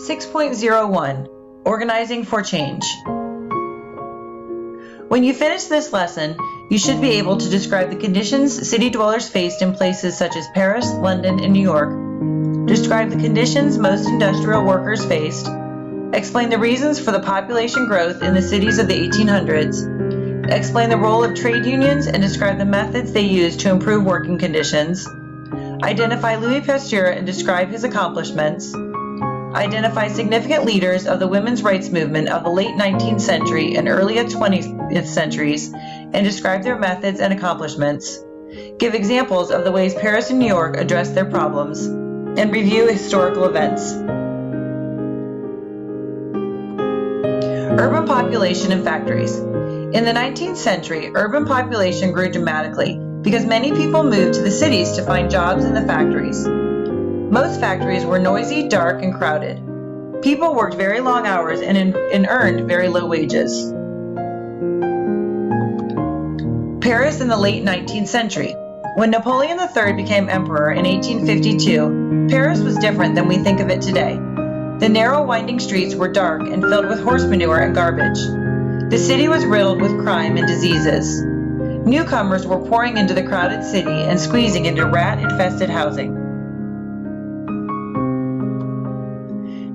6.01 Organizing for Change. When you finish this lesson, you should be able to describe the conditions city dwellers faced in places such as Paris, London, and New York, describe the conditions most industrial workers faced, explain the reasons for the population growth in the cities of the 1800s, explain the role of trade unions and describe the methods they used to improve working conditions, identify Louis Pasteur and describe his accomplishments, identify significant leaders of the women's rights movement of the late 19th century and early 20th centuries and describe their methods and accomplishments, give examples of the ways Paris and New York addressed their problems, and review historical events. Urban population and factories. In the 19th century, urban population grew dramatically because many people moved to the cities to find jobs in the factories. Most factories were noisy, dark, and crowded. People worked very long hours and earned very low wages. Paris in the late 19th century. When Napoleon III became emperor in 1852, Paris was different than we think of it today. The narrow, winding streets were dark and filled with horse manure and garbage. The city was riddled with crime and diseases. Newcomers were pouring into the crowded city and squeezing into rat-infested housing.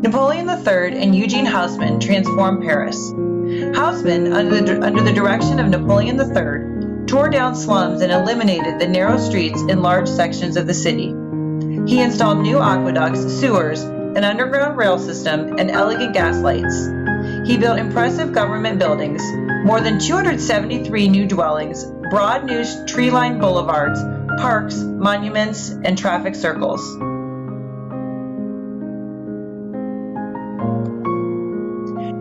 Napoleon III and Eugene Haussmann transformed Paris. Haussmann, under the direction of Napoleon III, tore down slums and eliminated the narrow streets in large sections of the city. He installed new aqueducts, sewers, an underground rail system, and elegant gas lights. He built impressive government buildings, more than 273 new dwellings, broad new tree-lined boulevards, parks, monuments, and traffic circles.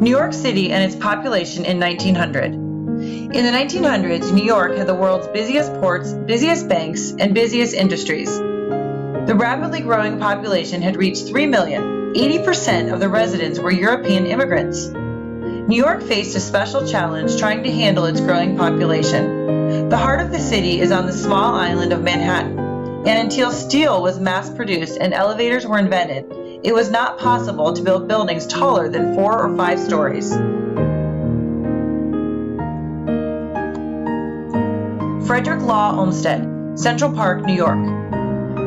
New York City and its population in 1900. In the 1900s, New York had the world's busiest ports, busiest banks, and busiest industries. The rapidly growing population had reached 3 million. 80% of the residents were European immigrants. New York faced a special challenge trying to handle its growing population. The heart of the city is on the small island of Manhattan, and until steel was mass-produced and elevators were invented, it was not possible to build buildings taller than 4 or 5 stories. Frederick Law Olmsted, Central Park, New York.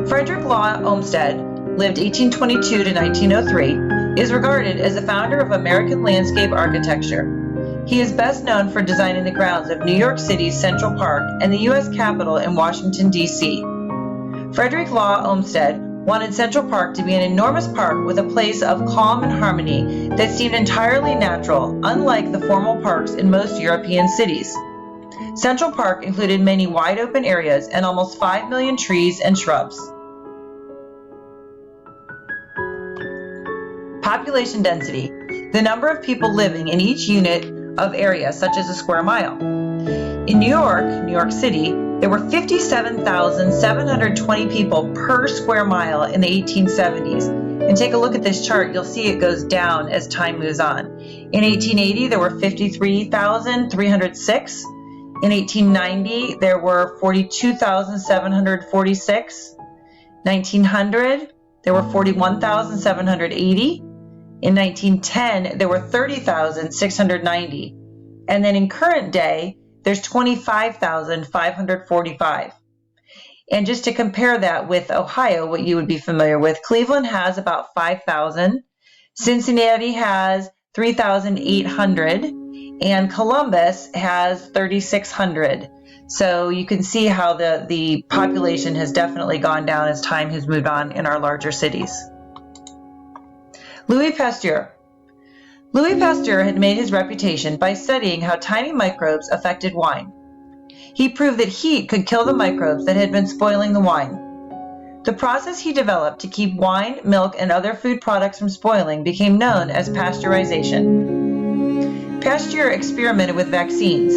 Frederick Law Olmsted, lived 1822 to 1903, is regarded as the founder of American landscape architecture. He is best known for designing the grounds of New York City's Central Park and the U.S. Capitol in Washington, D.C. Frederick Law Olmsted wanted Central Park to be an enormous park with a place of calm and harmony that seemed entirely natural, unlike the formal parks in most European cities. Central Park included many wide-open areas and almost 5 million trees and shrubs. Population density, the number of people living in each unit of area, such as a square mile. In New York City, there were 57,720 people per square mile in the 1870s. And take a look at this chart, you'll see it goes down as time moves on. In 1880, there were 53,306. In 1890, there were 42,746. 1900, there were 41,780. In 1910, there were 30,690. And then in current day, there's 25,545. And just to compare that with Ohio, what you would be familiar with, Cleveland has about 5,000, Cincinnati has 3,800, and Columbus has 3,600. So you can see how the population has definitely gone down as time has moved on in our larger cities. Louis Pasteur. Louis Pasteur had made his reputation by studying how tiny microbes affected wine. He proved that heat could kill the microbes that had been spoiling the wine. The process he developed to keep wine, milk, and other food products from spoiling became known as pasteurization. Pasteur experimented with vaccines.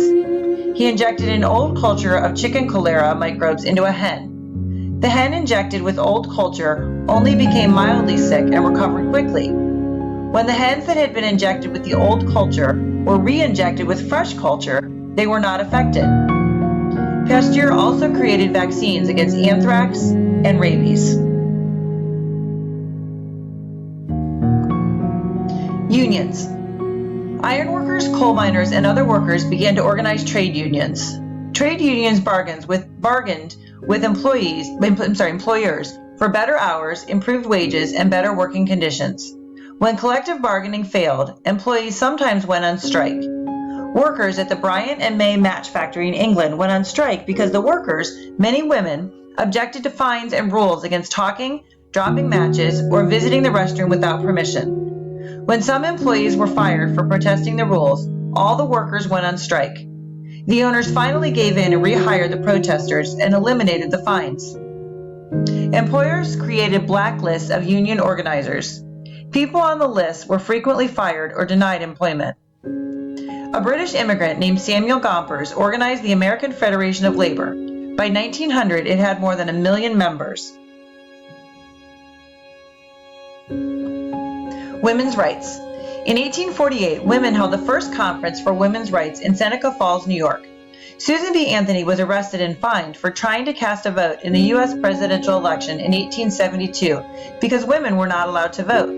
He injected an old culture of chicken cholera microbes into a hen. The hen injected with old culture only became mildly sick and recovered quickly. When the hens that had been injected with the old culture were re-injected with fresh culture, they were not affected. Pasteur also created vaccines against anthrax, and rabies. Unions. Ironworkers, coal miners, and other workers began to organize trade unions. Trade unions bargained with employers for better hours, improved wages, and better working conditions. When collective bargaining failed, employees sometimes went on strike. Workers at the Bryant and May match factory in England went on strike because the workers, many women, objected to fines and rules against talking, dropping matches, or visiting the restroom without permission. When some employees were fired for protesting the rules, all the workers went on strike. The owners finally gave in and rehired the protesters and eliminated the fines. Employers created blacklists of union organizers. People on the list were frequently fired or denied employment. A British immigrant named Samuel Gompers organized the American Federation of Labor. By 1900, it had more than 1 million members. Women's rights. In 1848, women held the first conference for women's rights in Seneca Falls, New York. Susan B. Anthony was arrested and fined for trying to cast a vote in the U.S. presidential election in 1872 because women were not allowed to vote.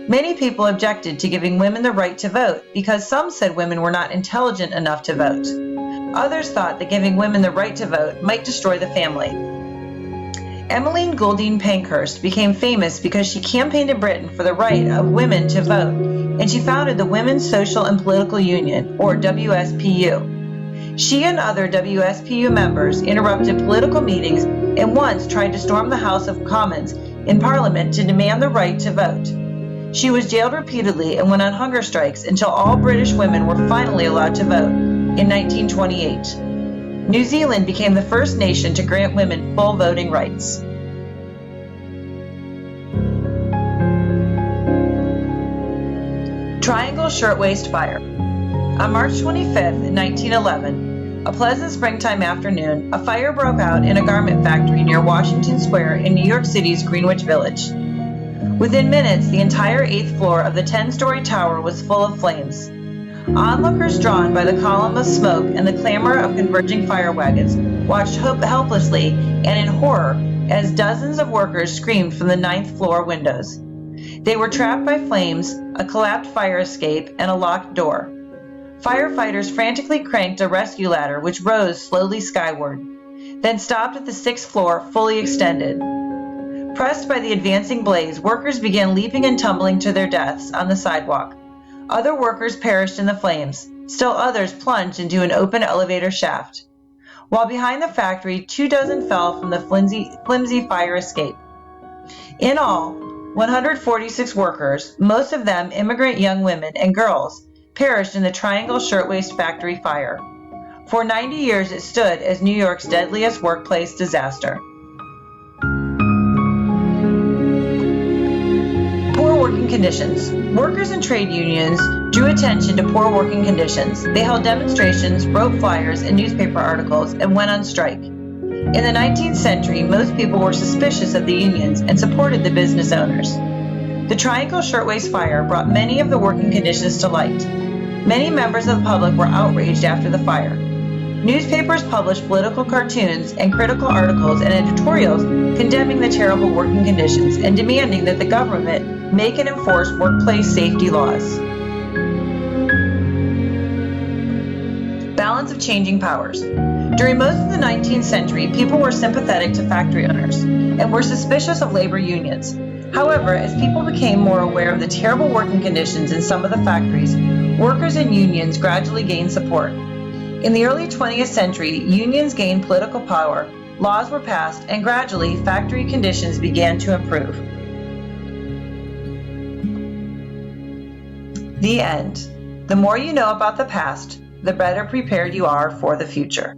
Many people objected to giving women the right to vote because some said women were not intelligent enough to vote. Others thought that giving women the right to vote might destroy the family. Emmeline Goulding Pankhurst became famous because she campaigned in Britain for the right of women to vote, and she founded the Women's Social and Political Union, or WSPU. She and other WSPU members interrupted political meetings and once tried to storm the House of Commons in Parliament to demand the right to vote. She was jailed repeatedly and went on hunger strikes until all British women were finally allowed to vote in 1928. New Zealand became the first nation to grant women full voting rights. Triangle Shirtwaist Fire. On March 25, 1911, a pleasant springtime afternoon, a fire broke out in a garment factory near Washington Square in New York City's Greenwich Village. Within minutes, the entire 8th floor of the 10-story tower was full of flames. Onlookers drawn by the column of smoke and the clamor of converging fire wagons watched helplessly and in horror as dozens of workers screamed from the 9th floor windows. They were trapped by flames, a collapsed fire escape, and a locked door. Firefighters frantically cranked a rescue ladder which rose slowly skyward, then stopped at the 6th floor fully extended. Pressed by the advancing blaze, workers began leaping and tumbling to their deaths on the sidewalk. Other workers perished in the flames. Still others plunged into an open elevator shaft. While behind the factory, 24 fell from the flimsy fire escape. In all, 146 workers, most of them immigrant young women and girls, perished in the Triangle Shirtwaist Factory fire. For 90 years, it stood as New York's deadliest workplace disaster. Poor working conditions. Workers and trade unions drew attention to poor working conditions. They held demonstrations, wrote flyers and newspaper articles, and went on strike. In the 19th century, most people were suspicious of the unions and supported the business owners. The Triangle Shirtwaist Fire brought many of the working conditions to light. Many members of the public were outraged after the fire. Newspapers published political cartoons and critical articles and editorials condemning the terrible working conditions and demanding that the government make and enforce workplace safety laws. Balance of changing powers. During most of the 19th century, people were sympathetic to factory owners and were suspicious of labor unions. However, as people became more aware of the terrible working conditions in some of the factories, workers and unions gradually gained support. In the early 20th century, unions gained political power, laws were passed, and gradually factory conditions began to improve. The end. The more you know about the past, the better prepared you are for the future.